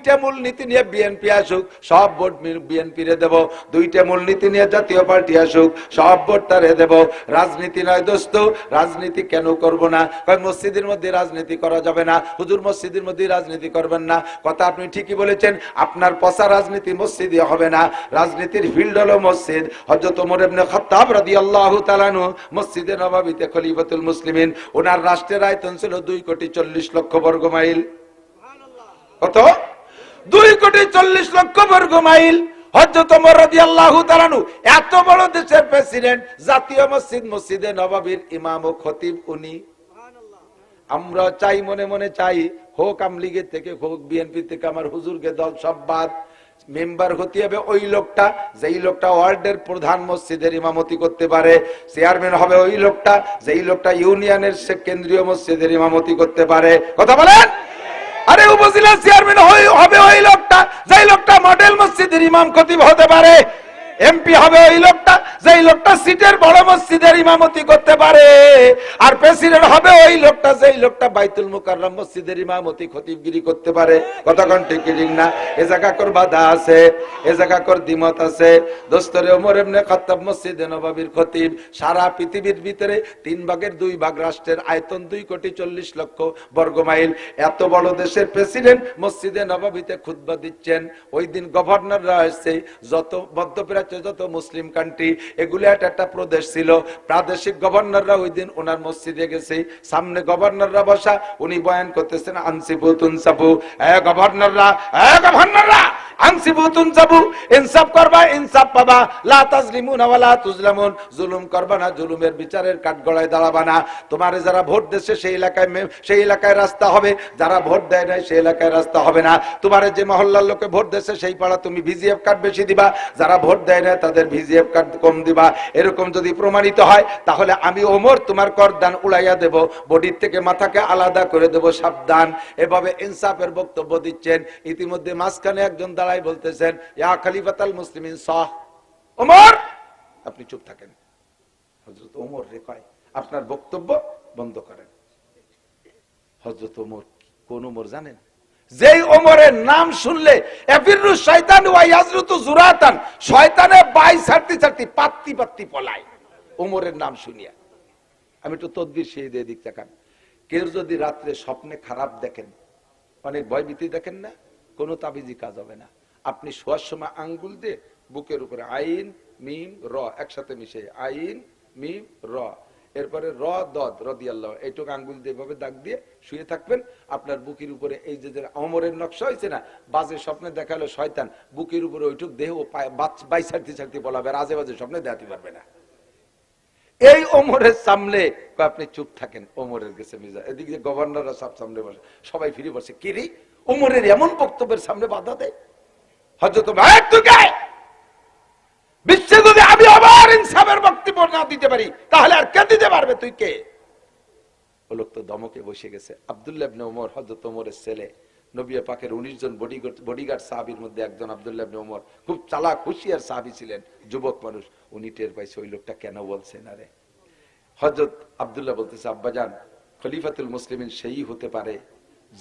দুইটা মূলনীতি নিয়ে বিএনপি আসুক, সব ভোট বিএনপি রে দেব। দুইটা মূলনীতি নিয়ে জাতীয় পার্টি আসুক, সব ভোট তারে দেব। রাজনীতি নয় দোস্ত, রাজনীতি কেন করব না? কয় মসজিদের মধ্যে রাজনীতি করা যাবে না। হুজুর মসজিদের মধ্যে রাজনীতি করবেন না, কথা আপনি ঠিকই বলেছেন। আপনার পচা রাজনীতি মসজিদে হবে না, রাজনীতির ফিল্ড হলো মসজিদ। হযরত ওমর ইবনে খাত্তাব রাদিয়াল্লাহু তাআলা আনহু মসজিদে নববীতে খলিফাতুল মুসলিমিন, ওনার রাষ্ট্রের আয়তন ছিল 2,40,00,000 বর্গ মাইল। কত? 2,40,00,000 বর্গ মাইল। হযরত ওমর রাদিয়াল্লাহু তাআলা আনহু এত বড় দেশের প্রেসিডেন্ট, জাতীয় মসজিদ মসজিদে নববীর ইমাম ও খতিব উনি। আমরা চাই, মনে মনে চাই, হোক আওয়ামী লীগের থেকে হোক বিএনপি থেকে, আমার হুজুরকে দল সব বাদ, মেম্বার হতে হবে ওই লোকটা যেই লোকটা ওয়ার্ডের প্রধান মসজিদের ইমামতি করতে পারে। চেয়ারম্যান হবে ওই লোকটা যেই লোকটা ইউনিয়নের কেন্দ্রীয় মসজিদের ইমামতি করতে পারে। কথা বলেন? আরে উপজেলা চেয়ারম্যান হবে ওই লোকটা যেই লোকটা মডেল মসজিদের ইমাম খতিব হতে পারে। এমপি হবে ওই লোকটা যেই লোকটা সিটের বড় মসজিদের ইমামতি করতে পারে। আর প্রেসিডেন্ট হবে ওই লোকটা যেই লোকটা বাইতুল মুকাররম মসজিদের ইমামতি খতিবগিরি করতে পারে। কতক্ষণ ঠিক ঠিক না? এ জায়গা কর বাধা আছে, এ জায়গা কর দ্বিমত আছে। দোস্তরে ওমর ইবনে খাত্তাব মসজিদে নববীর খতিব। সারা পৃথিবীর ভিতরে 3/2 রাষ্ট্রের আয়তন 2,40,00,000 বর্গ মাইল। এত বড় দেশের প্রেসিডেন্ট মসজিদে নববীতে খুতবা দিচ্ছেন। ওই দিন গভর্নররা আসছে, যত মধ্যপ্রাচ্য যত মুসলিম কান্ট্রি, এগুলো একটা প্রদেশ ছিল। প্রাদেশিক গভর্নররা ওই দিন ওনার মসজিদে গেছে, সামনে গভর্নররা বসা, উনি বয়ান করতেছেন আনসিবু তুনসাবু। গভর্নররা, গভর্নররা আনসিবু তুনসাবু, ইনসাফ করবা ইনসাফ পাবা, লা তাজলিমুনা ওয়া লা তুজলামুন, জুলুম করবা না, জুলুমের বিচারের কাঠগড়ায় দাঁড়াবা না। তোমারে যারা ভোট দেশে সেই এলাকায় রাস্তা হবে, যারা ভোট দেয় নাই সেই এলাকায় রাস্তা হবে না। তোমারে যে মহল্লার লোকে ভোট দেশে সেই পাড়া তুমি ভিজিএফ কার্ড বেশি দিবা, যারা ভোট দেয় না তাদের ভিজিএফ কার্ড কম দিবা। এরকম যদি প্রমাণিত হয় তাহলে আমি ওমর তোমার করদান উড়াইয়া দেব, বডির থেকে মাথাকে আলাদা করে দেব, সাবধান। এভাবে ইনসাফের বক্তব্য দিচ্ছেন। ইতিমধ্যে মাঝখানে একজন দাঁড়াই বলতেছেন, ইয়া খলিফাতুল মুসলিমিন সাহ ওমর, আপনি চুপ থাকেন। হযরত ওমর রে কয়, আপনার বক্তব্য বন্ধ করেন। হযরত ওমর কোন ওমর জানেন? যেই ওমরের নাম শুনলে এফিরু শয়তান ওয়া ইয়াজরুতু জুরাতান, শয়তানে বাই ছাড়তে ছাড়তে পাত্তি পাত্তি পলায় ওমরের নাম শুনিয়া। আমি একটু তদবির সেই দিয়ে দিক তাকান। কেউ যদি রাত্রে স্বপ্নে খারাপ দেখেন, অনেক ভয়ভীতি দেখেন না, কোনো তাবিজি কাজ হবে না। আপনি শোয়ার সময় আঙ্গুল দিয়ে বুকের উপরে আইন মিম র একসাথে মিশে, আইন মিম র, এরপরে র দদ রাদিয়াল্লাহু, এইটুকু আঙ্গুল দিয়ে ভাবে দাগ দিয়ে শুয়ে থাকবেন। আপনার বুকের উপরে এই যে ওমরের নকশা হয়েছে না, বাজে স্বপ্নে দেখালো শয়তান, বুকের উপরে ওইটুক দেহ বাই ছাড়তে ছাড়তে বলাবে, আর আজে বাজে স্বপ্নে দেখাতে পারবে না। এই ওমরের সামনে আপনি চুপ থাকেন। ওমরের গেছে মিজা, এদিকে গভর্নররা সব সামনে বসে, সবাই ফিরে বসে, কিরি ওমরের এমন বক্তব্যের সামনে বাধা দেয়। হযরত বিশ্বে যদি আমি আবার ইনসাফের বক্তব্য না দিতে পারি তাহলে আর কে দিতে পারবে? তুই কে? ও লোক তো দমকে বসে গেছে। আব্দুল্লাহ ইবনে ওমর, হযরত ওমরের ছেলে, নবী পাকের 19 জন বডিগার্ড সাহাবীর মধ্যে একজন আব্দুল্লাহ ইবনে ওমর, খুব চালাক হুঁশিয়ার সাহাবী ছিলেন, যুবক মানুষ। উনি টের পাইছে ওই লোকটা কেন বলছে না রে। হযরত আব্দুল্লাহ বলতেছে, আব্বাজান, খলিফাতুল মুসলিমিন সেই হতে পারে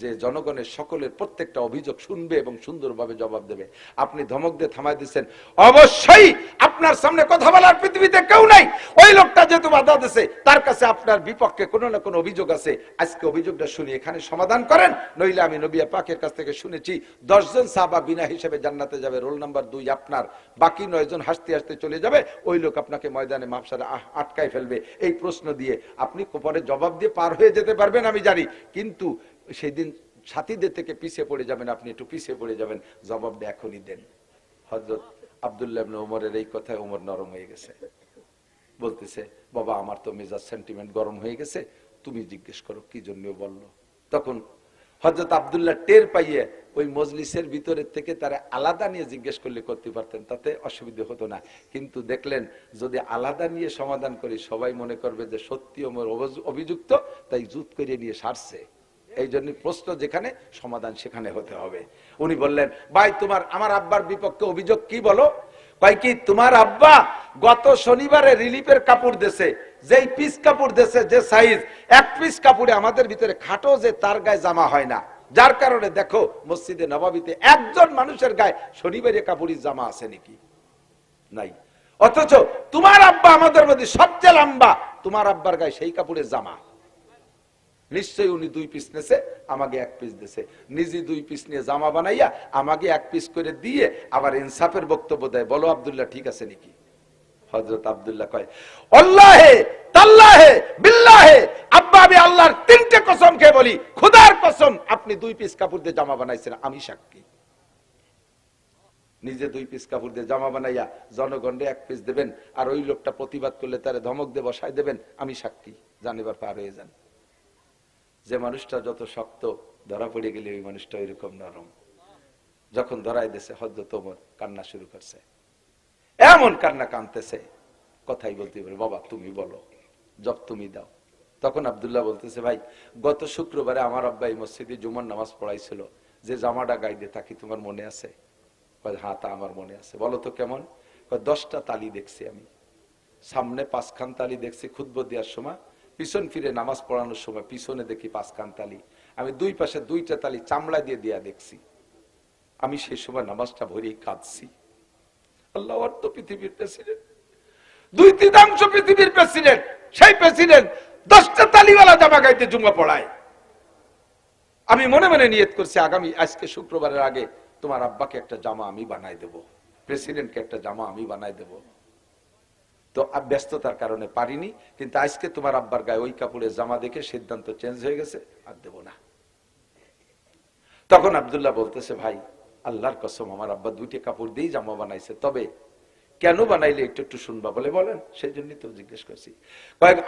যে জনগণের সকলের প্রত্যেকটা অভিযোগ শুনবে এবং সুন্দরভাবে জবাব দেবে। আপনি ধমক দিয়ে থামাই দিচ্ছেন, অবশ্যই আপনার সামনে কথা বলার পৃথিবীতে কেউ নাই। ওই লোকটা যেহেতু বাধা দিছে, তার কাছে আপনার বিপক্ষে কোনো না কোনো অভিযোগ আছে। আজকে অভিযোগটা শুনি এখানে সমাধান করেন, নইলে আমি নবী পাকের কাছ থেকে শুনেছি 10 জন সাহাবা বিনা হিসেবে জান্নাতে যাবে, রোল নাম্বার 2 আপনার, বাকি 9 জন হাসতে হাসতে চলে যাবে। ওই লোক আপনাকে ময়দানে মাহশারে আটকায় ফেলবে। এই প্রশ্ন দিয়ে আপনি পরে জবাব দিয়ে পার হয়ে যেতে পারবেন আমি জানি, কিন্তু সেদিন সাথীদের থেকে পিছিয়ে পড়ে যাবেন, আপনি একটু পিছিয়ে পড়ে যাবেন। জবাবটা এখনই দেন। হযরত আব্দুল্লাহ ইবনে ওমরের এই কথায় ওমর নরম হয়ে গেছে, বলতেছে, বাবা আমার তো মেজাজ সেন্টিমেন্ট গরম হয়ে গেছে, তুমি জিজ্ঞেস করো কি জন্য বললো। তখন হযরত আব্দুল্লাহ টের পাইয়ে ওই মজলিসের ভিতরের থেকে তারা আলাদা নিয়ে জিজ্ঞেস করলে করতে পারতেন, তাতে অসুবিধা হতো না। কিন্তু দেখলেন যদি আলাদা নিয়ে সমাধান করি সবাই মনে করবে যে সত্যি ওমর অভিযুক্ত, তাই জুত করে নিয়ে সারছে। এই জন্য প্রশ্ন যেখানে, সমাধান সেখানে হতে হবে। উনি বললেন, ভাই তোমার আমার আব্বার বিপক্ষে অভিযোগ কি বলো? কয় কি, তোমার আব্বা গত শনিবারে রিলিফের কাপড় দেশে, যেই পিস কাপড় দেশে যে সাইজ, এক পিস কাপড়ে আমাদের ভিতরে খাটো যে তার গায়ে জামা হয় না, যার কারণে দেখো মসজিদে নববীতে একজন মানুষের গায়ে শনিবারে কাপড়ি জামা আছে নাকি? নাই। অথচ তোমার আব্বা আমাদের মধ্যে সবচেয়ে লম্বা, তোমার আব্বার গায়ে সেই কাপড়ের জামা। নিশ্চয়ই উনি 2 পিস নেছে, আমাকে 1 পিস দিয়েছে। নিজে 2 পিস নিয়ে জামা বানাইয়া আমাকে 1 পিস করে দিয়ে আবার ইনসাফের বক্তব্য দেয়। বলো আব্দুল্লাহ ঠিক আছে নাকি? হযরত আব্দুল্লাহ কয়, আল্লাহে তাল্লাহে বিল্লাহে, আব্বা আমি আল্লাহর 3টে কসম খেয়ে বলি, খোদার কসম আপনি 2 পিস কাপড় দিয়ে জামা বানাইছেন, আমি সাক্ষী। নিজে 2 পিস কাপড় দিয়ে জামা বানাইয়া জনগণে 1 পিস দেবেন, আর ওই লোকটা প্রতিবাদ করলে তারে ধমক দিয়ে বসায় দেবেন, আমি সাক্ষী। জানিবার পার হয়ে যান। যে মানুষটা যত শক্ত, ধরা পড়ে গেলে ওই মানুষটা এরকম নরম। যখন ধরাই দিয়েছে হযরত ওমর কান্না শুরু করছে, এমন কান্না কাঁদতেছে, কথাই বলতে পারে, বাবা তুমি বলো, জব তুমি দাও। তখন আব্দুল্লাহ বলতেছে, ভাই গত শুক্রবারে আমার আব্বা এই মসজিদে জুমার নামাজ পড়াইছিল, যে জামাটা গায়ে দিয়ে থাকি তোমার মনে আছে? হ্যাঁ তা আমার মনে আছে। বলো তো কেমন? 10টা তালি দেখছি আমি, সামনে 5খান তালি দেখছি খুতবা দেওয়ার সময়, পিছন ফিরে নামাজ পড়ানোর সময় পিছনে দেখি 5খান তালি, আমি 2 পাশে 2টা তালি চামড়া দিয়ে দিয়া দেখছি। আমি সেই সময় নামাজটা ভরেই কাঁদছি। আল্লাহ অর্থ পৃথিবীর প্রেসিডেন্ট, 2/3 পৃথিবীর প্রেসিডেন্ট, সেই প্রেসিডেন্ট 10টা তালিওয়ালা জামা গাইতে জুমা পড়ায়। আমি মনে মনে নিয়ত করছি আজকে শুক্রবারের আগে তোমার আব্বাকে একটা জামা আমি বানাই দেব, প্রেসিডেন্টকে একটা জামা আমি বানাই দেব। তো ব্যস্ততার কারণে পারিনি, কিন্তু আজকে তোমার আব্বার গায়ে ওই কাপড়ের জামা দেখে সিদ্ধান্ত চেঞ্জ হয়ে গেছে, আর দেব না। তখন আব্দুল্লাহ বলতেছে, ভাই আল্লাহর কসম আমার আব্বা 2টে কাপড় দিয়েই জামা বানাইছে, তবে কেন বানাইলে একটু একটু শুনবা বলে বলেন, সেই জন্যই তো জিজ্ঞেস করছি।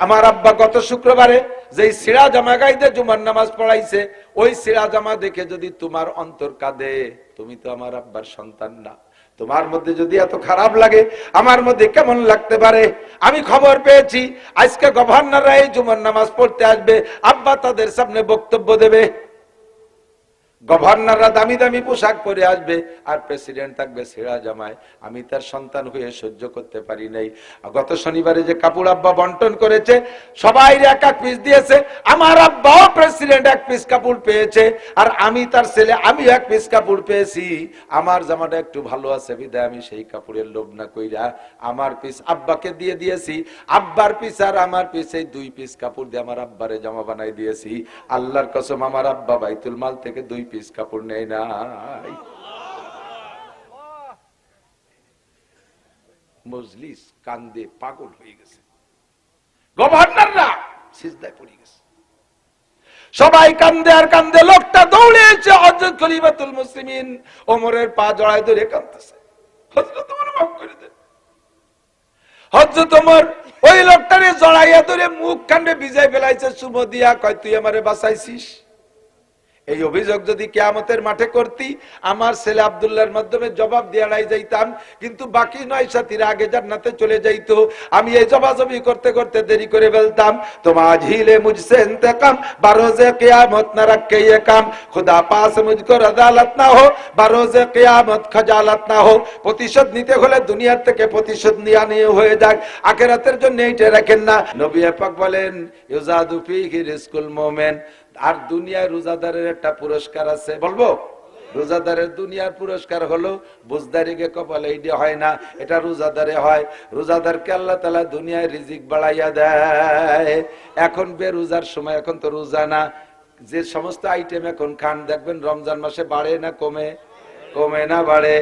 আমার আব্বা গত শুক্রবারে যে ছিঁড়া জামা গাইতে জুমার নামাজ পড়াইছে, ওই ছিঁড়া জামা দেখে যদি তোমার অন্তর কাঁদে, তুমি তো আমার আব্বার সন্তান না, তোমার মধ্যে যদি এত খারাপ লাগে, আমার মধ্যে কেমন লাগতে পারে? আমি খবর পেয়েছি আজকে গভর্নররা এই জুমার নামাজ পড়তে আসবে, আব্বা তাদের সামনে বক্তব্য দেবে, গভর্নররা দামি দামি পোশাক পরে আসবে, আর প্রেসিডেন্ট থাকবে ছেঁড়া জামায়। আমি তার সন্তান হয়ে সহ্য করতে পারি নাই। গত শনিবারে যে কাপড় আব্বা বন্টন করেছে, সবাই 1 পিস দিয়েছে, আমার আব্বাও প্রেসিডেন্ট 1 পিস কাপড় পেয়েছে, আর আমি তার ছেলে আমি 1 পিস কাপড় পেয়েছি। আমার জামাটা একটু ভালো আছে বিধায় আমি সেই কাপড়ের লোভ না কইরা আমার পিস আব্বাকে দিয়ে দিয়েছি, আব্বার পিস আর আমার পিস এই 2 পিস কাপড় দিয়ে আমার আব্বারে জামা বানাই দিয়েছি। আল্লাহর কসম আমার আব্বা বাইতুল মাল থেকে 2 পিস কাপড় নেই নাই। মজলিস কান্দে পাগল হয়ে গেছে, গভর্নররা সিজদায় পড়ে গেছে, সবাই কান্দে আর কান্দে। লোকটা দৌড়ে এসে হযরত খলিফাতুল মুসলিমিন ওমরের পা জড়ায় ধরে কাঁদতেছে, হযরত ওমর মাফ করে দেন। হযরত ওমর ওই লোকটারে জড়াইয়া ধরে মুখ কান্দে ভিজাই ফেলাইছে, চুমো দিয়া কয়, তুই আমারে বাঁচাইছিস। এই অভিযোগ যদি কিয়ামতের মাঠে করতি, আমার ছেলে আব্দুল্লাহর মাধ্যমে জবাব দিয়ে যাইতাম, কিন্তু বাকি 9 সাথীরা আগে জান্নাতে চলে যাইতো। আমি এই জবাজবি করতে করতে দেরি করে ফেলতাম। তোমা ঝিলে মুঝসে ইন্তেকাম, বারোজে কিয়ামত না রাখে ये काम, खुदा पास मुझको अदालत ना हो, বারোজে কিয়ামত খজালত না हो। প্রতিশোধ নিতে হলে দুনিয়ার থেকে প্রতিশোধ নেওয়া নিয়ে হয়ে যাক, আখিরাতের জন্য এইটা রাখেন না। নবী পাক বলেন, ইউজাদু ফিহি রিজকুল মুমিন, আর দুনিয়ায় রোজাদারের একটা পুরস্কার আছে। বলবো, রোজাদারের দুনিয়ার পুরস্কার হলো বুজদারিকে কপালে এইটা হয় না, এটা রোজাদারে হয়। রোজাদারকে আল্লাহ তাআলা দুনিয়ায় রিজিক বাড়াইয়া দেয়। এখন বেরোজার সময়, এখন তো রোজা না, যে সমস্ত আইটেম এখন খান দেখবেন রমজান মাসে বাড়ে না কমে? কমে না বাড়ে?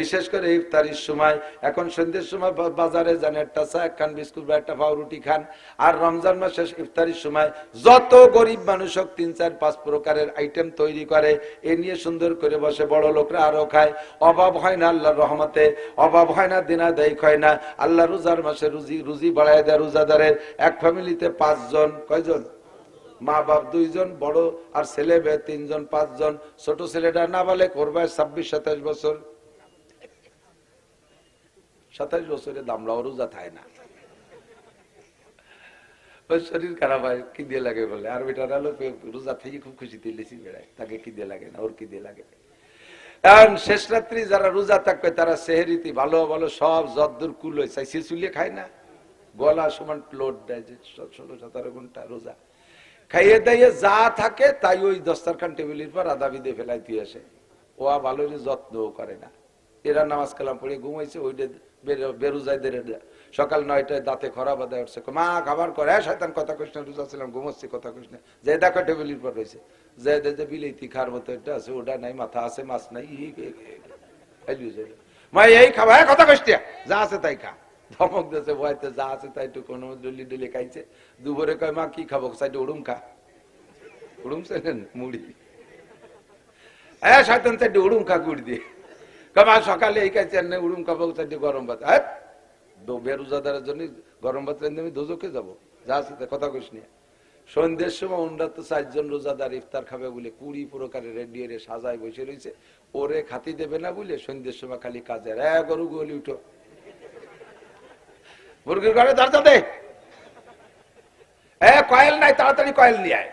বিশেষ করে ইফতারির সময়, এখন সন্ধ্যের সময় বাজারে যান, একটা চা, এক খান বিস্কুট বা একটা পাউরুটি খান। আর রমজান মাসে ইফতারির সময় যত গরিব মানুষ হোক 3, 4, 5 প্রকারের আইটেম তৈরি করে, এ নিয়ে সুন্দর করে বসে, বড় লোকরা আরো খায়। অভাব হয় না আল্লাহর রহমতে, অভাব হয় না, দিনাদায়ক হয় না। আল্লাহ রোজার মাসে রুজি বাড়ায় দেয় রোজাদারের। এক ফ্যামিলিতে 5 জন, কয়জন? মা বাপ 2 জন, বড় আর ছেলে মেয়ে 3 জন, 5 জন। ছোট ছেলেটা না বলে করবে 26-27 বছর, 27 বছরে দামড়াও রোজা থাকে না, ওই শরীর খারাপ হয়, কি দিয়ে লাগে বলে। আর বেটা রোজা থেকে খুব খুশিতে লেছি বেড়ায়, তাকে কি দিয়ে লাগে না, ওর কি দিয়ে লাগে। এখন শেষ রাত্রি যারা রোজা থাকবে তারা সেহেরিতে ভালো ভালো সব যদ্দুর কুল হয়ে চাইছে চুলিয়ে খায় না, গলা সমান লোড দেয়, যে 16-17 ঘন্টা রোজা খাইয়ে দাইয়ে যা থাকে তাই ওই দস্তারখান টেবিলের পর আদা বিদে ফেলাই দিয়ে আসে। ও ভালো যত্নও করে না। এরা নামাজ কালাম পড়ে ঘুমাইছে, ওইটা বেরোজাইদের সকাল 9টায় দাঁতে খরা বাঁধায় উঠছে, মা খাবার করে, শয়তান কথা কইস না, রোজা ছিলাম ঘুমাচ্ছি, কথা কইস না। যে দেখো টেবিলের পর রয়েছে, যে যে বিলেতি খার মতো এটা আছে, ওটা নাই, মাথা আছে, মাছ নাই, মা এই খাবা, কথা কইস না, যা আছে তাই খা। ধমক দিয়েছে, ভয়তে যা আছে তাই একটু কোনো ডলি ডলি খাইছে। দুপুরে কয় মা কি খাবো, সাইডে উড়ুম খা, উড়ুম ছিলেন মুড়ি, হ্যাঁ শয়তান সাইডে উড়ুম খা গুড় দিয়ে। কমা সকালে এই খাইছে উড়ুম খাবো, সাইডে গরম ভাত, হ্যাঁ বেরোজাদারের জন্য গরম ভাত রান্ধে আমি দোজকে যাবো, যা আছে কথা কইস নিয়ে। সন্ধ্যের সময় ওনরা তো 4 জন রোজাদার ইফতার খাবে বলে 20 প্রকারের রেডিয়ারে সাজায় বসে রয়েছে, ওরে খাতি দেবে না বলে সন্ধ্যের সময় খালি কাজের গরু গলি উঠো, মুরগির ঘরে দরজা দে, কয়েল নাই, তাড়াতাড়ি কয়েল নিয়ে আয়।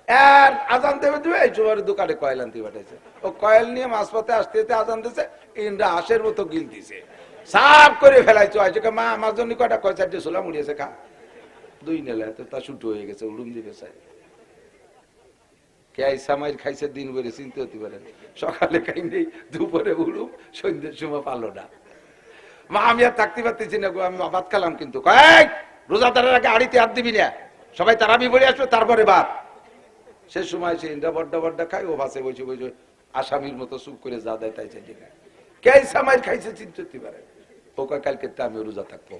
আর আজান দেবে দেবে, এই সময় দোকানে কয়েল আনতে পাঠাইছে। ও কয়েল নিয়ে মাঝপথে আসতে আজান দিছে, ইন্দ্রা হাঁসের মতো গিল দিছে, সাফ করে ফেলাইছো। আইছে মা আমার জন্য কয়টা কয় 4টে ছোলা মুড়িয়েছে, খা। 2 নেলে তা শুটু হয়ে গেছে, উড়ুম দিবে চাই। কে সামাইর খাইছে দিন বেড়ে চিনতে হতে পারেন, সকালে খাই নেই, দুপুরে উড়ুম, সন্ধ্যের সময় পালো না। মা আমি আর থাকতে পারতেছি না গো, আমি ভাত খেলাম কিন্তু। রোজাদারের আগে আড়িতে হাত দিবি না, সবাই তারাবি বলে আসবে, তারপরে ভাত। সে সময় সে ইন্ডা বড্ডা বড্ডা খায়, ও বাসে বসে বসে আসামির মতো চুপ করে যা দেয় তাই চাই খায়। কে সামাইর খাইছে চিনতে হতে পারে, ও কয় কালকে আমি রোজা থাকবো।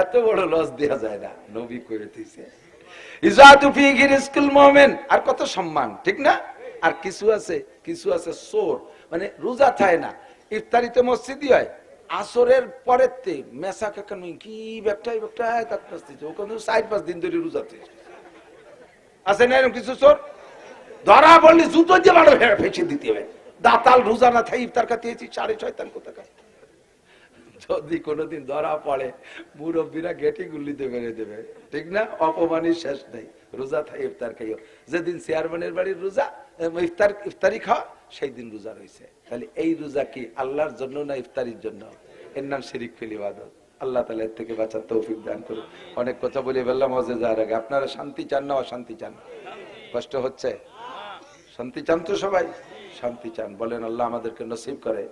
এত বড় লস দেওয়া যায় না, নবী করে দিয়েছে। আর কত সম্মান, ঠিক না? আর কিছু আছে চোর, মানে রোজা থাকে না, ইফতারিতে মসজিদই হয়, আসরের পরের মেসা কাকান কি ব্যাগটাই 4-5 দিন ধরে রোজাতে আছে না। এরকম কিছু চোর ধরা বললি জুতো দিয়ে বাড়ো ফেঁচে দিতে হবে, দাতাল রোজা না থাকে ইফতার খাতিয়েছি, 6.5 কোথাকার। যদি কোনোদিন ধরা পড়ে মুরব্বীরা গেটি গুল্লিতে বেড়ে দেবে, ঠিক না? অপমানের শেষ নেই। রোজা থাকে ইফতার খাইও, যেদিন চেয়ারম্যানের বাড়ির রোজা ইফতারি খাওয়া, সেই দিন রোজা রয়েছে। তাহলে এই রোজা কি আল্লাহর জন্য না ইফতারির জন্য? এর নাম শিরিক ফিল ইবাদত। আল্লাহ তাআলা এর থেকে বাঁচার তৌফিক দান করুন। অনেক কথা বলে বললাম হজে যাওয়ার আগে, আপনারা শান্তি চান না অশান্তি চান? কষ্ট হচ্ছে? শান্তি চান তো সবাই? শান্তি চান, বলেন আল্লাহ আমাদেরকে নসিব করে।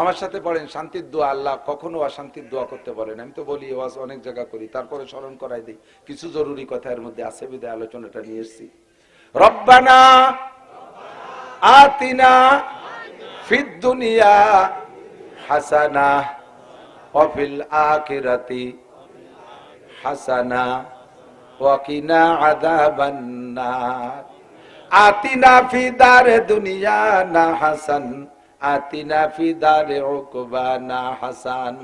আমার সাথে পড়েন শান্তির দোয়া। আল্লাহ কখনো অশান্তির দোয়া করতে বলেন। আমি তো বলি ওয়াজ অনেক জায়গা করি, তারপরে স্মরণ করাই দিই, কিছু জরুরি কথা এর মধ্যে আছে বিধায় আলোচনাটা নিয়ে এসেছি। রব্বানা আতিনা ফিদ দুনিয়া হাসানা ওয়া ফিল আখিরাতি হাসানা ওয়া কিনা আযাবান নার। আতিনা ফি দারে দুনিয়া না হাসান, আতিনা ফি দারে উকবানা হাসান।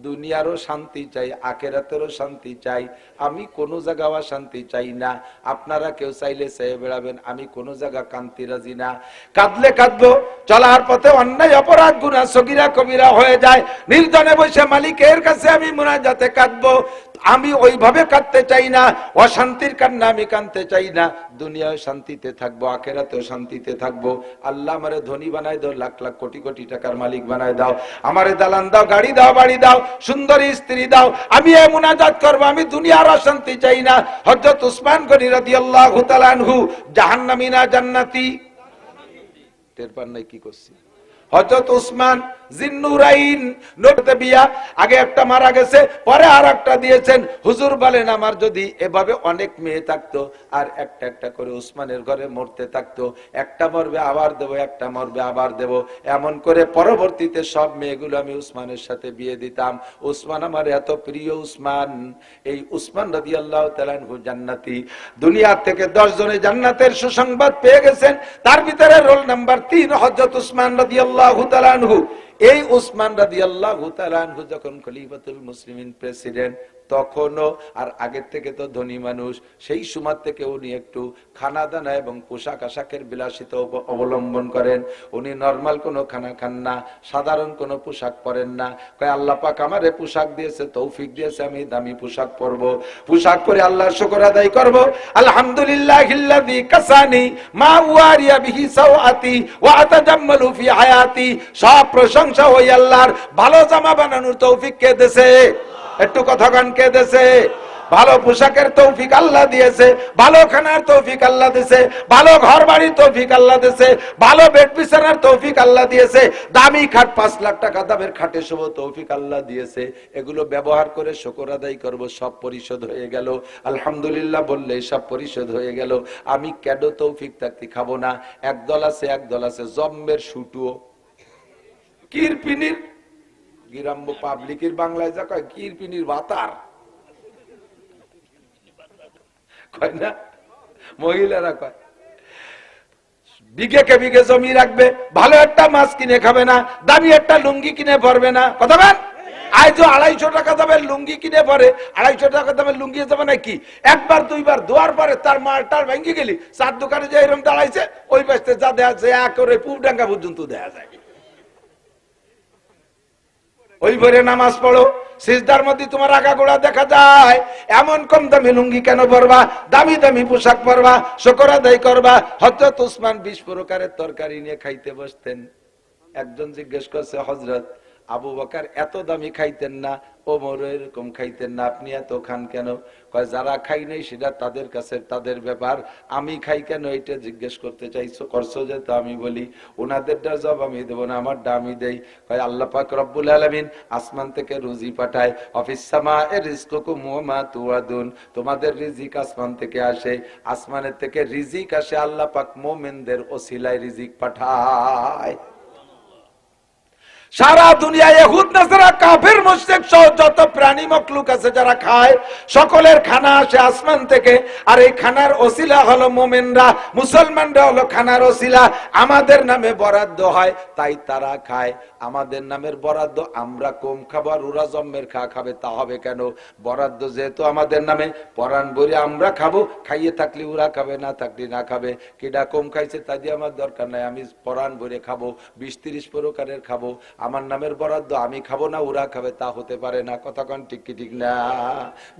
দুনিয়ারও শান্তি চাই, আখিরাতেরও শান্তি চাই। আমি কোন জায়গায় শান্তি চাই না। আপনারা কেউ চাইলে চেয়ে বেড়াবেন, আমি কোন জায়গা কান্তি রাজি না। কাঁদলে কাঁদবো, চলার পথে অন্যায় অপরাধ গুনাহ সগীরা কবিরা হয়ে যায়, নির্জনে বসে মালিকের কাছে আমি মুনাজাতে কাঁদবো। আমি ওইভাবে কাঁদতে চাই না, অশান্তির কান্না আমি কাঁদতে চাই না। দুনিয়ায় শান্তিতে থাকবো, আখিরাতেও শান্তিতে থাকবো। আল্লাহ আমারে ধনী বানায় দাও, লাখ লাখ কোটি কোটি টাকার মালিক বানায় দাও। আমারে দালান দাও, গাড়ি দাও, বাড়ি দাও, সুন্দরী স্ত্রী দাও। আমি এই মুনাজাত করবো, আমি দুনিয়ার অশান্তি চাই না। হযরত উসমান গনি রাদিয়াল্লাহু তাআলা আনহু জাহান্নামী না জান্নাতি? টের পান নাই কি করছি? হযরত উসমান জিন্নুরাইন নবতে বিয়া, আগে একটা মারা গেছে, পরে আর একটা দিয়েছেন। হুজুর বলেন আমার যদি এভাবে অনেক মেয়ে থাকতো আর একটা একটা করে উসমানের ঘরে মরতে থাকতো, একটা মরবে আবার দেব, একটা মরবে আবার দেব, এমন করে পরবর্তীতে সব মেয়েগুলো আমি উসমানের সাথে বিয়ে দিতাম। উসমান আমার এত প্রিয়। উসমান, এই উসমান রাদিয়াল্লাহু তাআলা আনহু জান্নাতি। দুনিয়া থেকে 10 জনে জান্নাতের সুসংবাদ পেয়ে গেছেন, তার ভিতরে রোল নাম্বার 3 হযরত উসমান রাদিয়াল্লাহু তাআলা আনহু। এই উসমান রাদিয়াল্লাহু তাআলা আনহু যখন খলিফাতুল মুসলিমিন প্রেসিডেন্ট, তখনও আর আগের থেকে তো ধনী মানুষ, সেই সময় থেকে উনি একটু খানা দানা এবং পোশাক আশাকের বিলাসিতা অবলম্বন করেন। উনি নরমাল কোনো খানা খান না, সাধারণ কোনো পোশাক পরেন না। কয় আল্লাহ পাক আমারে পোশাক দিয়েছে, তৌফিক দিয়েছে, আমি দামি পোশাক পরবো, পোশাক পরে আল্লাহর শুকর আদায় করব। আলহামদুলিল্লাহিল্লাযী কাসানি মা ওয়ারিয়া বিহি সাওআতি ওয়া আতাজাম্মালু ফি হায়াতি। সব প্রশংসা ওই আল্লাহর, ভালো জামা বানানোর তৌফিক কে দেছে? একটু কথা গান কে দেছে? ভালো পোশাকের তৌফিক আল্লাহ দিয়েছে, ভালো খানার তৌফিক আল্লাহ দিয়েছে, ভালো ঘর বাড়ির তৌফিক আল্লাহ দিয়েছে, ভালো বেড বিছানার তৌফিক আল্লাহ দিয়েছে, দামি খাট 5 লাখ টাকা দামের খাটে শুভ তৌফিক আল্লাহ দিয়েছে। এগুলো ব্যবহার করে শুকর আদায় করব, সব পরিশোধ হয়ে গেল। আলহামদুলিল্লাহ বললে সব পরিশোধ হয়ে গেল। আমি কেন তৌফিক থাকতে খাবো না? একদল আছে জম্মের শুটুও কিরপিনির গিরাম্ব পাবলিকের বাংলায় যা কয় কিরপিনির বাতার কয় না, মহিলারা কয়। বিঘে কে বিঘে জমি রাখবে, ভালো একটা মাছ কিনে খাবে না, দামি একটা লুঙ্গি কিনে পরবে না। কথা বল, আজ 250 টাকা দামের লুঙ্গি কিনে পরে, 250 টাকা দামের লুঙ্গি যাবে নাকি? একবার দুইবার ধোয়ার পরে তার মালটার ভেঙে গেলি, 4 দোকানে যে এরকম দাঁড়াইছে ওই পাশে যা দেওয়া যায় করে পুবডাঙ্গা পর্যন্ত দেওয়া যায়। ওই ভরে নামাজ পড়ো, সিজদার মধ্যে তোমার আগা গোড়া দেখা যায়। এমন কম দামি লুঙ্গি কেন পরবা? দামি দামি পোশাক পরবা, শুকর আদায় করবা। হযরত ওসমান 20 প্রকারের তরকারি নিয়ে খাইতে বসতেন। একজন জিজ্ঞেস করছে, হযরত আবু বকর এত দামি খাইতেন না, ওমর এরকম খাইতেন না, আপনি এত খান কেন? কয় যারা খাই নাই সেটা তাদের কাছে তাদের ব্যাপার, আমি খাই কেন এটা জিজ্ঞেস করতে চাইছো করছো যে? তো আমি বলি ওনাদেরটা জব আমি দেবো না, আমার দামি দেই। কয় আল্লাহ পাক রব্বুল আলামিন আসমান থেকে রুজি পাঠায়, অফিস সামা এর রিজকুকুম ওয়া মা তুআদুন, তোমাদের রিজিক আসমান থেকে আসে, আসমানের থেকে রিজিক আসে, আল্লাহ পাক মুমিনদের ওসিলায় রিজিক পাঠায়। সারা দুনিয়ায় ইহুদ নাসারা কাফের মুশরিক সহ যত প্রাণী মখলুক আছে যারা খায়, সকলের খানা আসে আসমান থেকে। আর এই খানার ওসিলা হলো মুমিনরা, মুসলমানরা হলো খানার ওসিলা। আমাদের নামে বরাদ্দ হয় তাই তারা খায়, আমাদের নামের বরাদ্দ আমরা কম খাবো আর ওরা জম্মের খাবে, তা হবে কেন? বরাদ্দ যেহেতু আমাদের নামে, পরাণ বলি আমরা খাবো, খাইয়ে থাকলে ওরা খাবে, না থাকলে না খাবে। কিডা কম খাইছে তা দিয়ে আমার দরকার নাই, আমি পরাণ বলে খাবো, 20-30 প্রকারের খাবো, আমার নামের বরাদ্দ আমি খাবো না ওরা খাবে, তা হতে পারে না। কথা কোন ঠিক কি ঠিক না?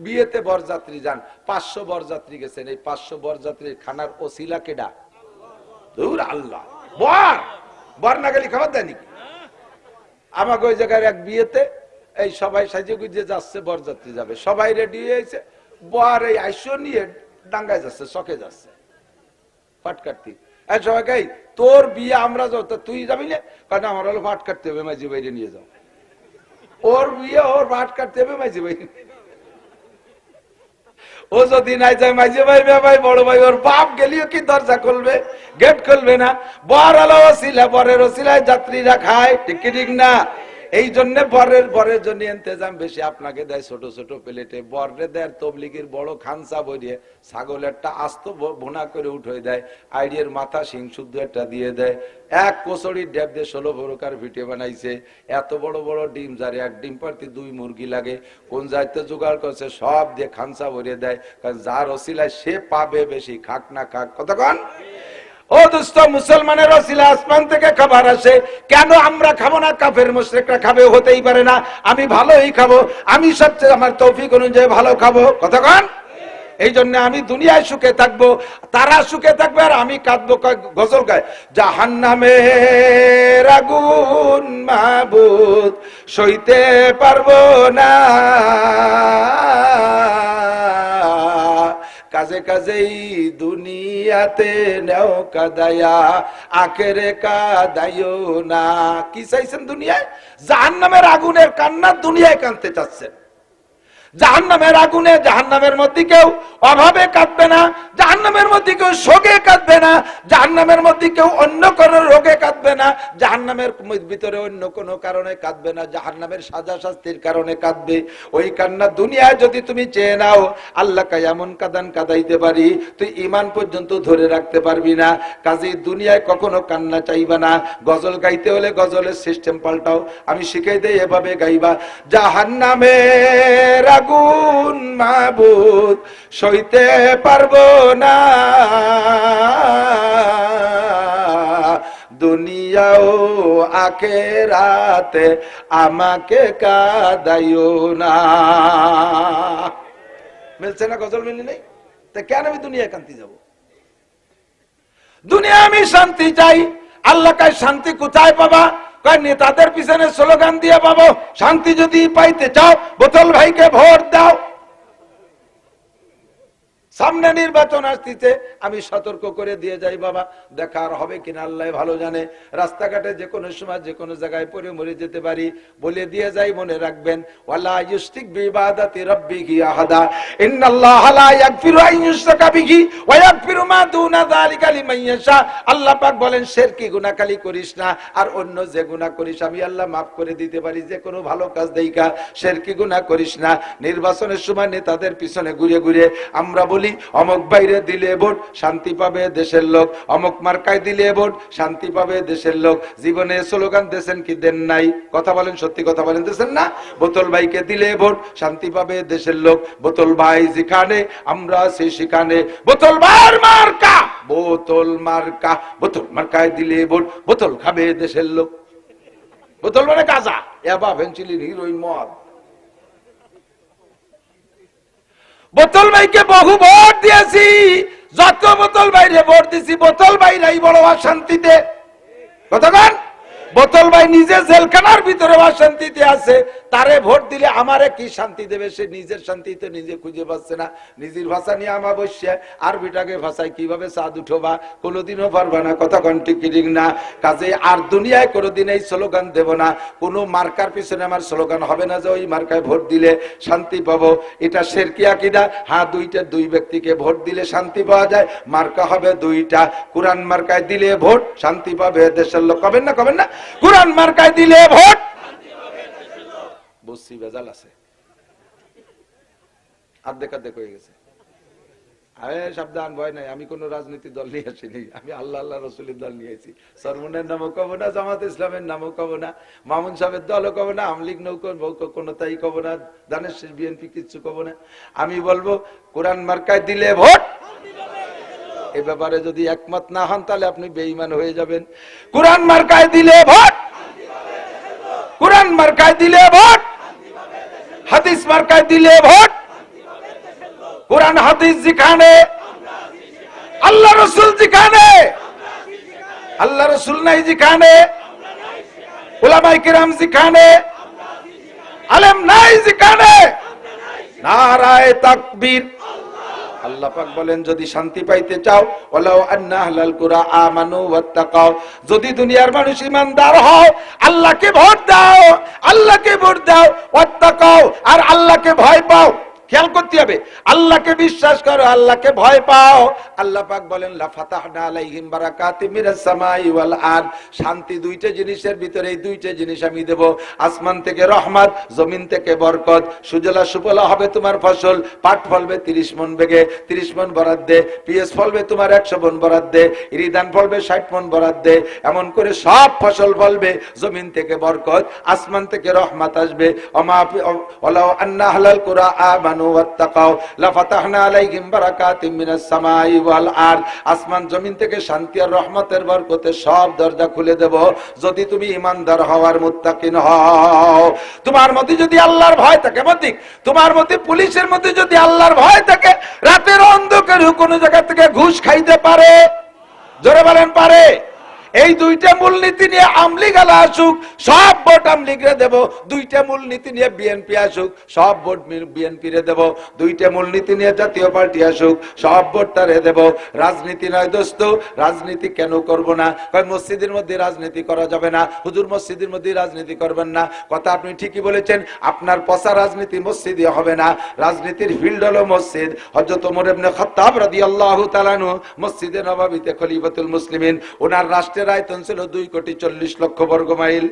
বিয়েতে বরযাত্রী যান, 500 বরযাত্রী গেছেন, এই 500 বরযাত্রীর খানার ওসিলা কেডা? দূর আল্লাহ। বর না গেলে খাবার দেয় নাকি? আমাকে ওই জায়গায় এক বিয়েতে এই সবাই সাজে গুজে যাচ্ছে, বরযাত্রী যাবে, সবাই রেডি হয়েছে, বর এই আইসো নিয়ে ডাঙ্গায় যাচ্ছে, চকে যাচ্ছে পাট কাটতে। সবাই তোর বিয়ে আমরা যাও, তুই যাবি না? কারণ আমার হলো পাট কাটতে হবে, মাঝি বাইরে নিয়ে যাও। ওর বিয়ে, ওর পাট কাটতে হবে, মাঝি বাইরে। ও যদি নাই যায় মাঝি ভাই, ভাই বড় ভাই, ওর বাপ গেলিও কি দরজা খুলবে? গেট খুলবে না। বর হলো ওসিলা, বরের ওসিলায় যাত্রীরা খায়, ঠিক কি ঠিক না? এই জন্য বরের জন্য ইন্তজাম বেশি, আপনাকে দেয় ছোট ছোট প্লেটে, বরে দেয় তবলিগের বড় খানসা বইয়ে, ছাগলেরটা আস্ত ভুনা করে উঠে দেয়, আইডিয়ার মাথা সিং শুদ্ধ একটা দিয়ে দেয়, এক কোচড়ির ডেব দিয়ে 16 প্রকার ভিটে বানাইছে, এত বড় বড় ডিম, যার এক ডিম পারতে 2 মুরগি লাগে, কোন যাইতে জোগাড় করছে, সব দিয়ে খানসা ভরিয়ে দেয়। কারণ যার ওসিলায় সে পাবে বেশি, খাক না খাক। কতক্ষণ ও দোস্ত, মুসলমানের ওসিলা আসমান থেকে খাবার আসে, কেন আমরা খাবো না? কাফের মুশরিকরা খাবে, হতেই পারে না। আমি ভালোই খাবো, আমি সবচেয়ে আমার তৌফিক অনুযায়ী ভালো খাবো। কতক্ষণ এই জন্য আমি দুনিয়ায় সুখে থাকবো, তারা সুখে থাকবে আর আমি কাঁদবো। গজল গায়, জাহান্নামের আগুন মাবুদ সইতে পারবো না, কাজে কাজেই দুনিয়াতে নেও কাদায়া, আখেরে কাদাইও না। কি চাইছেন দুনিয়ায়? জাহান্নামের আগুনের কান্না দুনিয়ায় কাঁদতে চাচ্ছেন। জাহান্নামের আগুনে, জাহান্নামের মধ্যে কেউ অভাবে কাঁদবে না, জাহান্নামের মধ্যে কেউ শোকে কাঁদবে না, জাহান্নামের মধ্যে কেউ অন্য কোনো রোগে কাঁদবে না, জাহান্নামের ভিতরে অন্য কোনো কারণে কাঁদবে না, জাহান্নামের সাজা শাস্তির কারণে কাঁদবে। ওই কান্না দুনিয়ায় যদি তুমি চেয়ে নাও, আল্লাহকে এমন কাঁদান কাঁদাইতে পারি তুই ঈমান পর্যন্ত ধরে রাখতে পারবি না। কাজেই দুনিয়ায় কখনো কান্না চাইবা না। গজল গাইতে হলে গজলের সিস্টেম পাল্টাও, আমি শিখাই দেই, এভাবে গাইবা, জাহান্নামের আগুন মাবুদ সইতে পারবো না, দুনিয়াও আখিরাতে আমাকে কাঁদাইও না। মিলছে না? গজল মিলি নেই তা কেন আমি দুনিয়া কান্তি যাব? দুনিয়া আমি শান্তি চাই। আল্লাহ কায় শান্তি কোথায় পাবা? নেতাদের পিছনে স্লোগান দিয়ে পাবো। শান্তি যদি পাইতে চাও বোতল ভাইকে ভোট দাও। সামনে নির্বাচন আসতেছে, আমি সতর্ক করে দিয়ে যাই, বাবা দেখা আর হবে কিনা আল্লাহ ভালো জানে। রাস্তাঘাটে যে কোনো সময় যে কোনো জায়গায় পড়ে মরে যেতে পারি, বলে দিয়ে যাই, মনে রাখবেন ওয়ালা ইউশরিক বিইবাদাতি রাব্বিহি আহাদা ইন্নাল্লাহা লা ইয়াগফিরু আন ইউশরাকা বিহি ওয়া ইয়াগফিরু মা দুনা যালিকা লিমান ইয়াশা। আল্লাহ পাক বলেন শিরকি গুনাহ খালি করিস না, আর অন্য যে গুনাহ করিস আমি আল্লাহ maaf করে দিতে পারি, যে কোনো ভালো কাজ দেইকা শিরকি গুনাহ করিস না। নির্বাচনের সময় নেতাদের পিছনে ঘুরে ঘুরে আমরা বলি অমুক বাইরে দিলে ভোট শান্তি পাবে দেশের লোক, অমুক মার্কায় দিলে ভোট শান্তি পাবে দেশের লোক। জীবনে স্লোগান দেন কি দেন নাই? কথা বলেন, সত্যি কথা বলেন, দেন না? বোতল ভাইকে দিলে ভোট শান্তি পাবে দেশের লোক, বোতল ভাই যেখানে আমরা আছি সেখানে বোতল ভাইয়ের মার্কা, বোতল মার্কা, বোতল মার্কায় দিলে ভোট বোতল খাবে দেশের লোক। বোতল মানে গাঁজা, ইয়াবা, ফেনসিলিন, হিরোইন, মদ। বোতল ভাইকে বহু ভোট দিয়েছি, যত বোতল ভাইরে ভোট দিছি বোতল ভাইরাই বড় শান্তিতে। কতক্ষণ বোতল ভাই নিজে জেলখানার ভিতরে শান্তিতে আছে, তারে ভোট দিলে আমারে কি শান্তি দেবে? সে নিজের শান্তিতে নিজে খুঁজে পাচ্ছে না। নিজের ভাষা নিয়ে আমার বসছে, আরবিটাকে ভাষায় কিভাবে চাঁদ উঠোবা, কোনোদিনও পারবা না। কথা কন্টি কিরিং না। কাজে আর দুনিয়ায় কোনোদিন এই স্লোগান দেব না, কোনো মার্কার পিছনে আমার স্লোগান হবে না যে ওই মার্কায় ভোট দিলে শান্তি পাবো। এটা শিরকি আকীদা। হ্যাঁ, দুই ব্যক্তিকে ভোট দিলে শান্তি পাওয়া যায়, মার্কা হবে দুইটা। কোরআন মার্কায় দিলে ভোট শান্তি পাবে দেশের লোক। কবেন না, কবেন না? কোরআন মার্কায় দিলে ভোট বসি বেজাল আছে, আর্ধেক হয়ে গেছে। আরে সাবধান, ভয় নাই, আমি কোন রাজনীতি দল নিয়ে আসিনি, আমি আল্লাহ আল্লাহ রসুলের দল নিয়ে আসি। সরমনের নামও কব না, জামাত ইসলামের নামও কব না, মামুন সাহেবের দলও কব না, আমলিগ নৌকো কোনটাই কব না, দানের শেষ বিএনপি কিচ্ছু কব না। আমি বলবো কোরআন মার্কায় দিলে ভোট। এ ব্যাপারে যদি একমত না হন তাহলে আপনি বেঈমান হয়ে যাবেন। কোরআন মার্কায় দিলে ভোট, কোরআন মার্কায় দিলে ভোট, হাদিস মার্কায় দিলে ভোট। কোরআন হাদিস যেখানে, আল্লাহ রসুল যেখানে, আল্লাহ রসুল নাই যেখানে, উলামায়ে কিরাম যেখানে, আলেম নাই যেখানে, নারায়ে তাকবীর। আল্লাহ পাক বলেন যদি শান্তি পাইতে চাও, ওয়ালাউ আন্না আহলাল কুরা আমানু ওয়াত্তাকাও, যদি দুনিয়ার মানুষ ঈমানদার হও, আল্লাহকে ভোট দাও, আল্লাহকে ভোট দাও, ওয়াত্তাকাও, আর আল্লাহকে ভয় পাও। খেয়াল করতে হবে, আল্লাহকে বিশ্বাস করো, আল্লাহকে ভয় পাও। আল্লাহ পাক বলেন লা ফাতাহনা আলাইহিম বারাকাতিম মিনাস সামাই ওয়াল আরদ। শান্তি দুইটা জিনিসের ভিতরে, এই দুইটা জিনিস আমি দেব। আসমান থেকে রহমত, জমিন থেকে বরকত। সুজলা সুফলা হবে তোমার ফসল, পাট ফলবে 30 মণ বেগে 30 মণ বরাদ্দ দে, পিএস ফলবে তোমার 100 মণ বরাদ্দ দে, ইরিধান ফলবে 60 মণ বরাদ্দ দে। এমন করে সব ফসল ফলবে, জমিন থেকে বরকত, আসমান থেকে রহমত আসবে। ওমা ওয়ালাউ আন্না আহলাল কুরা আমানু ওয়াত্তাকাও লাফাতাহনা আলাইহিম বারাকাতিম মিনাস সামাই ওয়াল আরদ। আসমান জমিন থেকে শান্তি আর রহমতের বরকতে সব দরজা খুলে দেব, যদি তুমি ঈমানদার হওয়ার মুত্তাকিন হও। তোমার মধ্যে যদি আল্লাহর ভয় থাকে, মতিক তোমার মধ্যে পুলিশের মধ্যে যদি আল্লাহর ভয় থাকে, রাতের অন্ধকারে কোন জায়গা থেকে ঘুষ খাইতে পারে? জোরে বলেন পারে? এই দুইটা মূলনীতি নিয়ে আমলিগ আলা আসুক, সব ভোট আমলিগরে দেব। দুইটা মূলনীতি নিয়ে বিএনপি আসুক, সব ভোট বিএনপি রে দেব। দুইটা মূলনীতি নিয়ে জাতীয় পার্টি আসুক, সব ভোট তারে দেব। রাজনীতি নয় দোস্ত, রাজনীতি কেন করব না? কয় মসজিদের মধ্যে রাজনীতি করা যাবে না, হুজুর মসজিদের মধ্যে রাজনীতি করবেন না। কথা আপনি ঠিকই বলেছেন, আপনার পচা রাজনীতি মসজিদে হবে না, রাজনীতির ফিল্ড হলো মসজিদ। হযরত ওমর ইবনে খাত্তাব রাদিয়াল্লাহু তাআলা আনহু মসজিদে নববীতে খলিফাতুল মুসলিমিন, ওনার রাষ্ট্রের আয়তন ছিল 2,40,00,000 বর্গ মাইল।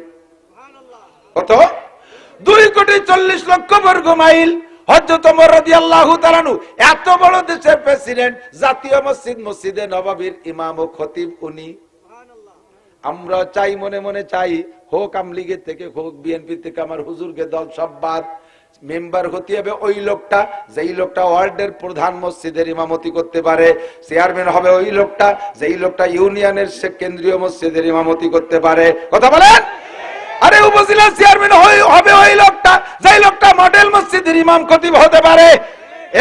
কত? 2,40,00,000 বর্গ মাইল। হযরত ওমর রাদিয়াল্লাহু তাআলা আনহু এত বড় দেশের প্রেসিডেন্ট, জাতীয় মসজিদ মসজিদে নববীর ইমাম ও খতিব উনি। আমরা চাই, মনে মনে চাই, হোক আমলিগের থেকে হোক বিএনপি থেকে, আমার হুজুরকে দল সব বাদ, মেম্বার হতে হবে ওই লোকটা, যেই লোকটা ওয়ার্ডের প্রধান মসজিদের ইমামতি করতে পারে। চেয়ারম্যান হবে ওই লোকটা, যেই লোকটা ইউনিয়নের কেন্দ্রীয় মসজিদের ইমামতি করতে পারে। কথা বলেন? আরে উপজেলা চেয়ারম্যান হবে ওই লোকটা, যেই লোকটা মডেল মসজিদের ইমাম খতিব হতে পারে।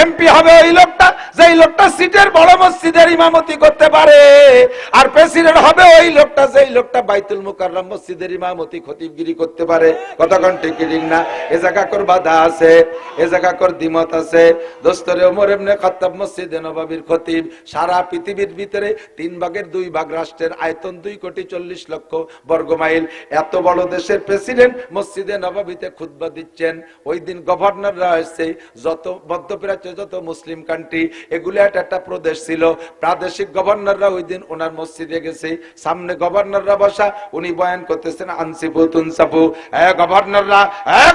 এমপি হবে ওই লোকটা যেই লোকটা সিটের বড় মসজিদের ইমামতি করতে পারে, আর প্রেসিডেন্ট হবে ওই লোকটা যেই লোকটা বাইতুল মুকাররম মসজিদের ইমামতি খতিবগিরি করতে পারে। কতক্ষণ ঠিক না? এ জায়গা কর বাধা আছে, এ জায়গা কর দ্বিমত আছে। দোস্তরে ওমর ইবনে খাত্তাব মসজিদে নববীর খতিব, সারা পৃথিবীর ভিতরে 3/2 রাষ্ট্রের আয়তন 2,40,00,000 বর্গমাইল, এত বড় দেশের প্রেসিডেন্ট মসজিদে নববীতে খুতবা দিচ্ছেন। ওই দিন গভর্নররা হয়েছে যত মধ্যপ্রাচ্য যত মুসলিম কান্ট্রি, এগুলো একটা প্রদেশ ছিল, প্রাদেশিক গভর্নররা ওই দিন ওনার মসজিদে গেছে। সামনে গভর্নররা বসা, উনি বয়ান করতেছেন আনসিবু তুনসাবু, গভর্নররা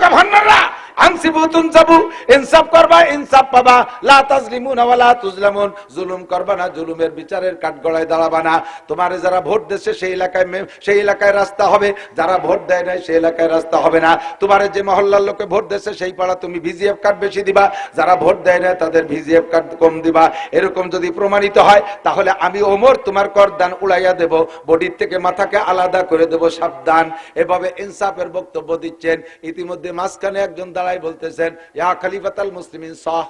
গভর্নররা আনসিবু তুনসাবু, ইনসাফ করবা ইনসাফ পাবা, লা তাজলিমুনা ওয়ালা তুজলামুন, জুলুম করবা না, জুলুমের বিচারের কাঠগড়ায় দাঁড়াবা না। তোমারে যারা ভোট দিচ্ছে সেই এলাকায় রাস্তা হবে, যারা ভোট দেয় নাই সেই এলাকায় রাস্তা হবে না। তোমারে যে মহল্লার লোকে ভোট দিচ্ছে সেই পাড়া তুমি ভিজিএফ কার্ড বেশি দিবা, যারা ভোট দেয় না তাদের ভিজিএফ কার্ড কম দিবা। এরকম যদি প্রমাণিত হয় তাহলে আমি ওমর তোমার করদান উড়াইয়া দেব, বডির থেকে মাথাকে আলাদা করে দেব, সাবধান। এভাবে ইনসাফের বক্তব্য দিচ্ছেন। ইতিমধ্যে মাঝখানে একজন দাঁড়াই বলতেছেন, ইয়া খলিফাতুল মুসলিমিন সাহ,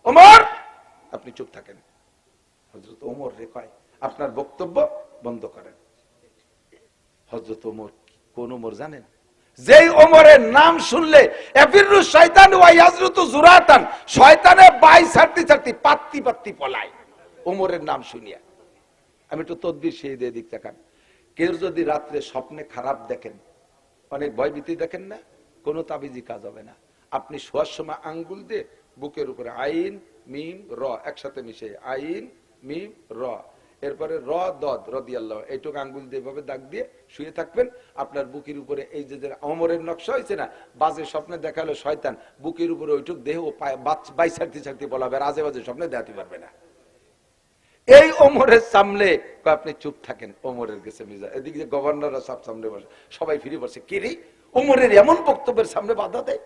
ওমর আপনি চুপ থাকেন। হযরত ওমর রে কয়, আপনার বক্তব্য বন্ধ করেন। হযরত ওমর কোন ওমর জানেন? যেই ওমরের নাম শুনলে এফিরু শয়তান ওয়া ইয়াজরুতু জুরাতান, শয়তানে বাই ছাড়তে ছাড়তে পাত্তি পাত্তি পলায় ওমরের নাম শুনিয়া। আমি একটু তদবির সেই দিয়ে দিক দেখান। কেউ যদি রাত্রে স্বপ্নে খারাপ দেখেন, অনেক ভয়ভীতি দেখেন না, কোনো তাবিজি কাজ হবে না। আপনি শোয়ার সময় আঙ্গুল দিয়ে বুকের উপরে আইন মিম র একসাথে মিশে, আইন মিম র, এরপরে র দদ রাদিয়াল্লাহু, এইটুকু আঙ্গুল দিয়ে ভাবে দাগ দিয়ে শুয়ে থাকবেন। আপনার বুকের উপরে এই যে ওমরের নকশা হয়েছে না, বাজে স্বপ্নে দেখালো শয়তান, বুকের উপরে ওইটুক দেহ বাই ছাড়তে ছাড়তে বলাবে, আর আজে বাজে স্বপ্নে দেখাতে পারবে না। এই ওমরের সামনে আপনি চুপ থাকেন, ওমরের গেছে মিজাজ। এদিকে গভর্নররা সব সামনে বসে, সবাই ফিরে বসে, কিরি ওমরের এমন বক্তব্যের সামনে বাধা দেয়।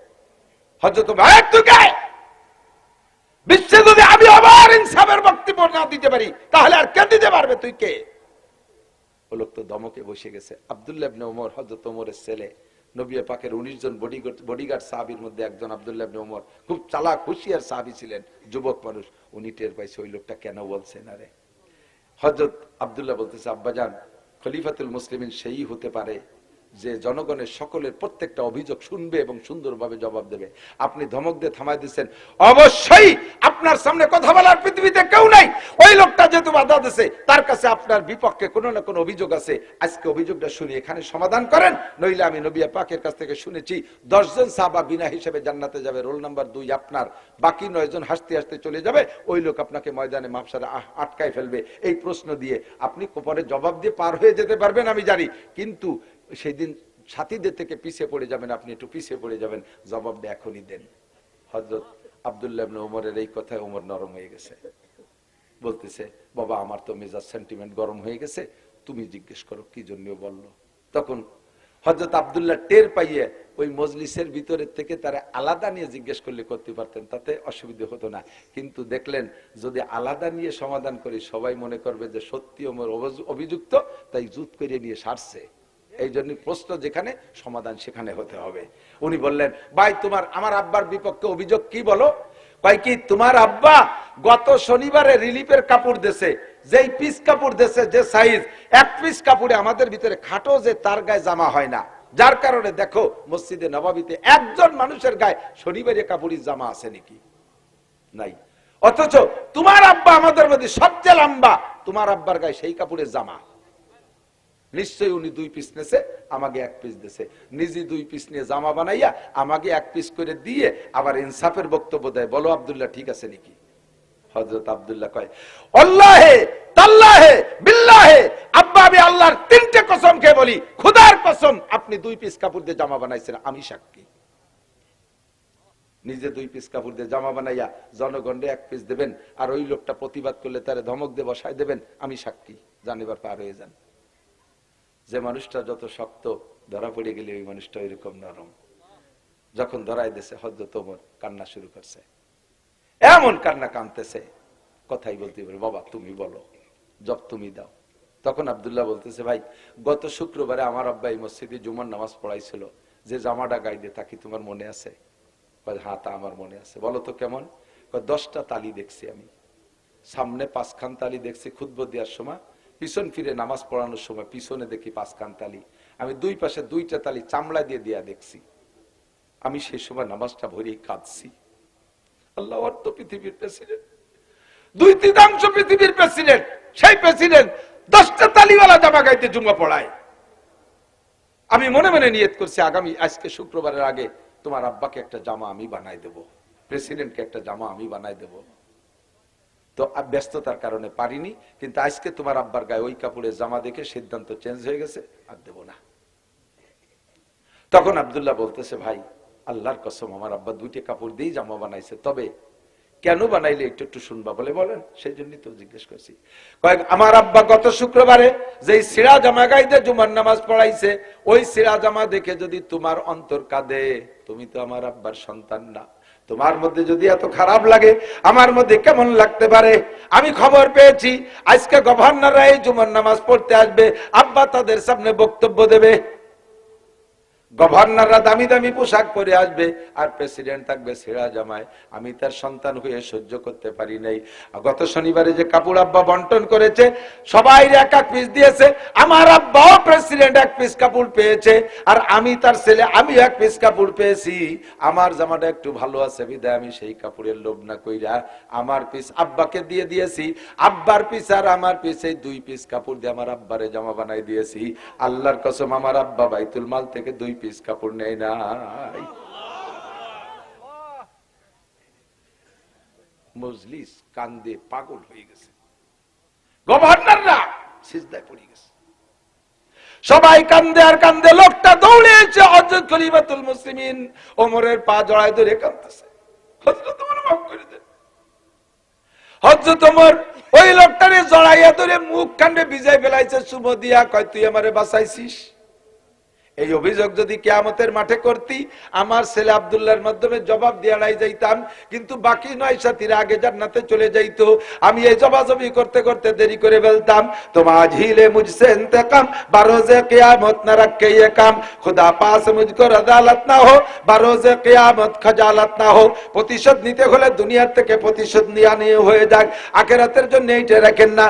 হযরত বিশ্বে যদি আমি আবার ইনসাফের বক্তব্য না দিতে পারি তাহলে আর কে দিতে পারবে? তুই কে? ও লোক তো দমকে বসে গেছে। আব্দুল্লাহ ইবনে ওমর, হযরত ওমরের ছেলে, নবী পাকের 19 জন বডিগার্ড সাহাবীর মধ্যে একজন আব্দুল্লাহ ইবনে ওমর, খুব চালাক হুঁশিয়ার সাহাবী ছিলেন, যুবক মানুষ। উনি টের পাইছে ওই লোকটা কেন বলছে না রে। হযরত আব্দুল্লাহ বলতেছে, আব্বাজান, খলিফাতুল মুসলিমিন সেই হতে পারে যে জনগণের সকলের প্রত্যেকটা অভিযোগ শুনবে এবং সুন্দরভাবে জবাব দেবে। আপনি ধমক দিয়ে থামাই দিচ্ছেন, অবশ্যই আপনার সামনে কথা বলার পৃথিবীতে কেউ নাই। ওই লোকটা যেহেতু বাধা দিচ্ছে, তার কাছে আপনার বিপক্ষে কোনো না কোনো অভিযোগ আছে। আজকে অভিযোগটা শুনি, এখানে সমাধান করেন, নইলে আমি নবী পাকের কাছ থেকে শুনেছি 10 জন সাহাবা বিনা হিসেবে জান্নাতে যাবে, রোল নাম্বার 2 আপনার, বাকি 9 জন হাসতে হাসতে চলে যাবে। ওই লোক আপনাকে ময়দানে মাহশারে আটকায় ফেলবে। এই প্রশ্ন দিয়ে আপনি পরে জবাব দিয়ে পার হয়ে যেতে পারবেন আমি জানি, কিন্তু সেই দিন সাথীদের থেকে পিছিয়ে পড়ে যাবেন, আপনি একটু পিছিয়ে পড়ে যাবেন, জবাবটা এখনই দেন। হযরত আব্দুল্লাহ ইবনে ওমরের এই কথায় ওমর নরম হয়ে গেছে, বলতেছে, বাবা আমার তো মেজাজ সেন্টিমেন্ট গরম হয়ে গেছে, তুমি জিজ্ঞেস করো কি জন্য বললো। তখন হযরত আব্দুল্লাহ টের পাইয়ে ওই মজলিসের ভিতরের থেকে তারা আলাদা নিয়ে জিজ্ঞেস করলে করতে পারতেন, তাতে অসুবিধা হতো না। কিন্তু দেখলেন যদি আলাদা নিয়ে সমাধান করি সবাই মনে করবে যে সত্যি ওমর অভিযুক্ত, তাই জুত করে নিয়ে সারছে। এই জন্য প্রশ্ন যেখানে, সমাধান সেখানে হতে হবে। উনি বললেন, ভাই তোমার আমার আব্বার বিপক্ষে অভিযোগ কি বলো? ভাই কি তোমার আব্বা গত শনিবারে রিলিফের কাপড় দেশে, যেই পিস কাপড় দেশে যে সাইজ, এক পিস কাপড়ে আমাদের ভিতরে খাটো যে তার গায়ে জামা হয় না, যার কারণে দেখো মসজিদে নববীতে একজন মানুষের গায়ে শনিবারে কাপড়ি জামা আছে নাকি? নাই। অথচ তোমার আব্বা আমাদের মধ্যে সবচেয়ে লম্বা, তোমার আব্বার গায়ে সেই কাপড়ের জামা। নিশ্চয়ই উনি 2 পিস নেছে, আমাকে 1 পিস দিয়েছে। নিজে 2 পিস নিয়ে জামা বানাইয়া আমাকে 1 পিস করে দিয়ে আবার ইনসাফের বক্তব্য দেয়। বলো আব্দুল্লাহ ঠিক আছে নাকি? হযরত আব্দুল্লাহ কয়, আল্লাহে তাল্লাহে বিল্লাহে, আব্বা আমি আল্লাহর 3টে কসম খেয়ে বলি, খোদার কসম আপনি 2 পিস কাপড় দিয়ে জামা বানাইছেন, আমি সাক্ষী। নিজে 2 পিস কাপড় দিয়ে জামা বানাইয়া জনগণে 1 পিস দেবেন, আর ওই লোকটা প্রতিবাদ করলে তারে ধমক দিয়ে বসায় দেবেন, আমি সাক্ষী। জানিবার পার হয়ে যান। যে মানুষটা যত শক্ত, ধরা পড়ে গেলে ওই মানুষটা এরকম নরম। যখন ধরাই দিয়েছে, হযরত ওমর কান্না শুরু করছে, এমন কান্না কাঁদতেছে, কথাই বলতে পারে, বাবা তুমি বলো, জব তুমি দাও। তখন আব্দুল্লাহ বলতেছে, ভাই গত শুক্রবারে আমার আব্বা এই মসজিদে জুমার নামাজ পড়াইছিল, যে জামাটা গায়ে দিয়ে, তা কি তোমার মনে আছে? হ্যাঁ তা আমার মনে আছে। বলো তো কেমন? 10টা তালি দেখছি আমি, সামনে 5খান তালি দেখছি খুতবা দেওয়ার সময়, পিছন ফিরে নামাজ পড়ানোর সময় পিছনে দেখি 5খান তালি, আমি দুই পাশে 2টা তালি চামড়া দিয়ে দেয়া দেখছি। আমি সেই সময় নামাজটা ভরেই কাঁদছি। আল্লাহ অর্থ পৃথিবীর প্রেসিডেন্ট, 2/3 পৃথিবীর প্রেসিডেন্ট, সেই প্রেসিডেন্ট 10টা তালিওয়ালা জামা গাইতে জুমা পড়ায়। আমি মনে মনে নিয়ত করছি আজকে শুক্রবারের আগে তোমার আব্বাকে একটা জামা আমি বানাই দেব, প্রেসিডেন্টকে একটা জামা আমি বানাই দেব। তো ব্যস্ততার কারণে পারিনি, কিন্তু আজকে তোমার আব্বার গায়ে ওই কাপড়ের জামা দেখে সিদ্ধান্ত চেঞ্জ হয়ে গেছে, আর দেব না। তখন আব্দুল্লাহ বলতেছে, ভাই আল্লাহর কসম আমার আব্বা 2টা কাপড় দিয়েই জামা বানাইছে, তবে কেন বানাইলে একটু শুনবা বলে বলেন, সেই জন্যই তো জিজ্ঞেস করছি। আমার আব্বা গত শুক্রবারে যে সিরা জামা গাইতে জুমার নামাজ পড়াইছে, ওই সিরা জামা দেখে যদি তোমার অন্তর কাঁদে, তুমি তো আমার আব্বার সন্তান না, তোমার মধ্যে যদি এত খারাপ লাগে আমার মধ্যে কেমন লাগতে পারে। আমি খবর পেয়েছি আজকে গভর্নররা এই জুমার নামাজ পড়তে আসবে, আব্বা তাদের সামনে বক্তব্য দেবে, গভর্নররা দামি দামি পোশাক পরে আসবে আর প্রেসিডেন্ট থাকবে ছেঁড়া জামায়। আমি তার সন্তান হয়ে সহ্য করতে পারি নাই। গত শনিবারে যে কাপড় আব্বা বন্টন করেছে, সবাই এক এক পিস দিয়েছে, আমার আব্বাও প্রেসিডেন্ট 1 পিস কাপড় পেয়েছে, আর আমি তার ছেলে আমি 1 পিস কাপড় পেয়েছি। আমার জামাটা একটু ভালো আছে বিধায় আমি সেই কাপড়ের লোভ না কইরা আমার পিস আব্বাকে দিয়ে দিয়েছি, আব্বার পিস আর আমার পিস এই 2 পিস কাপড় দিয়ে আমার আব্বারে জামা বানাই দিয়েছি। আল্লাহর কসম আমার আব্বা বাইতুল মাল থেকে 2 পিস কাপড় নেই নাই। মজলিস কান্দে পাগল হয়ে গেছে, গভর্নররা সিজদায় পড়ে গেছে, সবাই কান্দে আর কান্দে। লোকটা দৌড়ে এসে হযরত খলিফাতুল মুসলিমিন ওমরের পা জড়ায় ধরে কাঁদতেছে, হযরত ওমর মাফ করে দেন। হযরত ওমর ওই লোকটারে জড়াইয়া ধরে মুখ কান্দে ভিজাই ফেলাইছে চুমো দিয়া, কয় তুই আমারে বাঁচাইছিস। এই অভিযোগ যদি কিয়ামতের মাঠে করতি, আমার ছেলে আব্দুল্লাহর মাধ্যমে জবাব দিয়ে নাই যাইতাম, কিন্তু বাকি 9 সাথীরা আগে জান্নাতে চলে যাইতো। আমি এই জবাজবি করতে করতে দেরি করে ফেলতাম। তোমার ঝিলে মুঝসে ইন্তেকাম, বারোজে কিয়ামত না রাখে ये काम, खुदा पास मुझको अदालत ना हो, বারোজে কিয়ামত খজালত না हो। প্রতিশোধ নিতে হলে দুনিয়ার থেকে প্রতিশোধ নেওয়া নিয়ে হয়ে যাক, আখিরাতের জন্য এইটা রাখেন না।